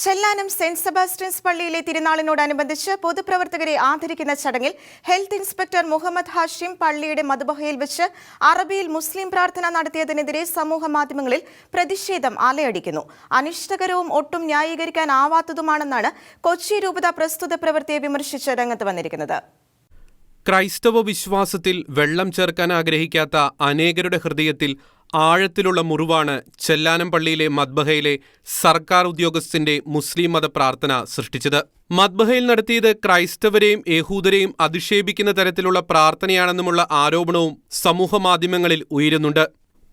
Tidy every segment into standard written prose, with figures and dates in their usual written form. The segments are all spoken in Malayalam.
ചെല്ലാനം സെന്റ് സെബാസ്റ്റ്യൻസ് പള്ളിയിലെ തിരുനാളിനോടനുബന്ധിച്ച് പൊതുപ്രവർത്തകരെ ആദരിക്കുന്ന ചടങ്ങിൽ ഹെൽത്ത് ഇൻസ്പെക്ടർ മുഹമ്മദ് ഹാഷിം പള്ളിയുടെ മദ്ബഹയിൽ വെച്ച് അറബിയിൽ മുസ്ലിം പ്രാർത്ഥന നടത്തിയതിനെതിരെ സമൂഹമാധ്യമങ്ങളിൽ പ്രതിഷേധം അലയടിക്കുന്നു. അനിഷ്ടകരവും ഒട്ടും ന്യായീകരിക്കാനാവാത്തതുമാണെന്നാണ് കൊച്ചി രൂപത പ്രസ്തുത പ്രവൃത്തിയെ വിമർശിച്ച് രംഗത്ത് വന്നിരിക്കുന്നത്. ക്രൈസ്തവ വിശ്വാസത്തിൽ വെള്ളം ചേർക്കാൻ ആഗ്രഹിക്കാത്ത അനേകരുടെ ഹൃദയത്തിൽ ആഴത്തിലുള്ള മുറിവാണ് ചെല്ലാനം പള്ളിയിലെ മദ്ബഹയിലെ സർക്കാർ ഉദ്യോഗസ്ഥന്റെ മുസ്ലിം മത പ്രാർത്ഥന സൃഷ്ടിച്ചത്. മദ്ബഹയിൽ നടത്തിയത് ക്രൈസ്തവരെയും യഹൂദരെയും അധിക്ഷേപിക്കുന്ന തരത്തിലുള്ള പ്രാർത്ഥനയാണെന്നുമുള്ള ആരോപണവും സമൂഹമാധ്യമങ്ങളിൽ ഉയരുന്നുണ്ട്.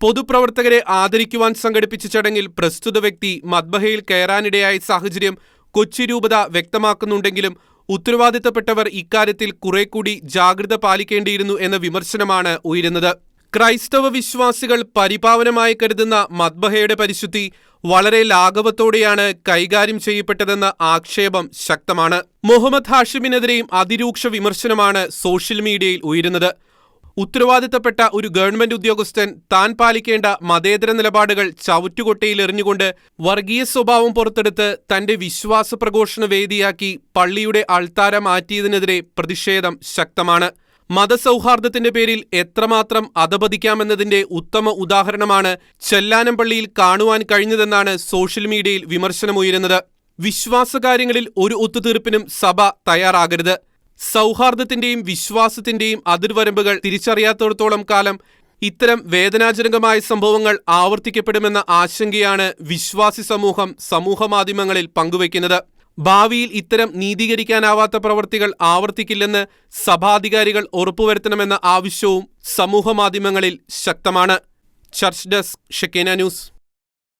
പൊതുപ്രവർത്തകരെ ആദരിക്കുവാൻ സംഘടിപ്പിച്ച ചടങ്ങിൽ പ്രസ്തുത വ്യക്തി മദ്ബഹയിൽ കയറാനിടയായ സാഹചര്യം കൊച്ചി രൂപത വ്യക്തമാക്കുന്നുണ്ടെങ്കിലും ഉത്തരവാദിത്തപ്പെട്ടവർ ഇക്കാര്യത്തിൽ കുറേക്കൂടി ജാഗ്രത പാലിക്കേണ്ടിയിരുന്നു എന്ന വിമർശനമാണ് ഉയരുന്നത്. ക്രൈസ്തവ വിശ്വാസികൾ പരിപാവനമായി കരുതുന്ന മദ്ബഹയുടെ പരിശുദ്ധി വളരെ ലാഘവത്തോടെയാണ് കൈകാര്യം ചെയ്യപ്പെട്ടതെന്ന ആക്ഷേപം ശക്തമാണ്. മുഹമ്മദ് ഹാഷിമിനെതിരെയും അതിരൂക്ഷ വിമർശനമാണ് സോഷ്യൽ മീഡിയയിൽ ഉയരുന്നത്. ഉത്തരവാദിത്തപ്പെട്ട ഒരു ഗവൺമെന്റ് ഉദ്യോഗസ്ഥൻ താൻ പാലിക്കേണ്ട മതേതര നിലപാടുകൾ ചവറ്റുകൊട്ടയിൽ എറിഞ്ഞുകൊണ്ട് വർഗീയ സ്വഭാവം പുറത്തെടുത്ത് തന്റെ വിശ്വാസ പ്രഘോഷണ വേദിയാക്കി പള്ളിയുടെ അൾത്താര മാറ്റിയതിനെതിരെ പ്രതിഷേധം ശക്തമാണ്. മതസൗഹാർദ്ദത്തിന്റെ പേരിൽ എത്രമാത്രം അധപതിക്കാമെന്നതിന്റെ ഉത്തമ ഉദാഹരണമാണ് ചെല്ലാനം പള്ളിയിൽ കാണുവാൻ കഴിഞ്ഞതെന്നാണ് സോഷ്യൽ മീഡിയയിൽ വിമർശനമുയരുന്നത്. വിശ്വാസകാര്യങ്ങളിൽ ഒരു ഒത്തുതീർപ്പിനും സഭ തയ്യാറാകരുത്. സൗഹാർദ്ദത്തിന്റെയും വിശ്വാസത്തിന്റെയും അതിർവരമ്പുകൾ തിരിച്ചറിയാത്തിടത്തോളം കാലം ഇത്തരം വേദനാജനകമായ സംഭവങ്ങൾ ആവർത്തിക്കപ്പെടുമെന്ന ആശങ്കയാണ് വിശ്വാസി സമൂഹം സമൂഹമാധ്യമങ്ങളിൽ പങ്കുവയ്ക്കുന്നത്. ഭാവിയിൽ ഇത്തരം നീതീകരിക്കാനാവാത്ത പ്രവൃത്തികൾ ആവർത്തിക്കില്ലെന്ന് സഭാധികാരികൾ ഉറപ്പുവരുത്തണമെന്ന ആവശ്യവും സമൂഹമാധ്യമങ്ങളിൽ ശക്തമാണ്. Church desk, Shekinah news.